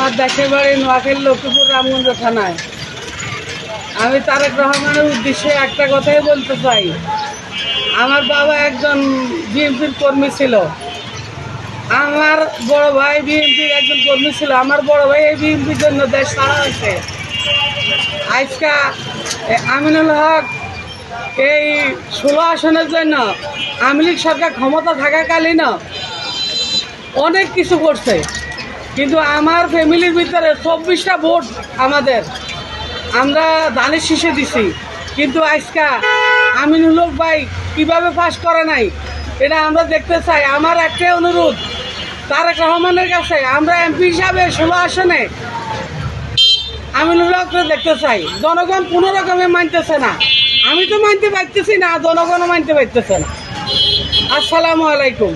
আমার দেশের বাড়ি নোয়াখালী লক্ষ্মীপুর রামগঞ্জ থানায়। আমি তারেক রহমানের উদ্দেশ্যে একটা কথাই বলতে চাই। আমার বাবা একজন বিএনপির কর্মী ছিল, আমার বড় ভাই বিএনপির একজন কর্মী ছিল। আমার বড় ভাই এই বিএনপির জন্য দেশ ছাড়া হয়েছে। আজকা আমিনুল হক এই 16 আসনের জন্য আওয়ামী লীগ সরকার ক্ষমতা থাকাকালীন অনেক কিছু করছে, কিন্তু আমার ফ্যামিলির ভিতরে 24টা ভোট আমরা ধানের শীষে দিছি। কিন্তু আজকা আমিনুল হক ভাই কীভাবে পাস করে নাই এটা আমরা দেখতে চাই। আমার একটাই অনুরোধ তারেক রহমানের কাছে, আমরা এমপি হিসাবে 16 আসনে আমিনুল হককে দেখতে চাই। জনগণ কোনো রকমে মানতেছে না, আমি তো মানতে পারতেছি না, জনগণও মানতে পারতেছে না। আসসালামু আলাইকুম।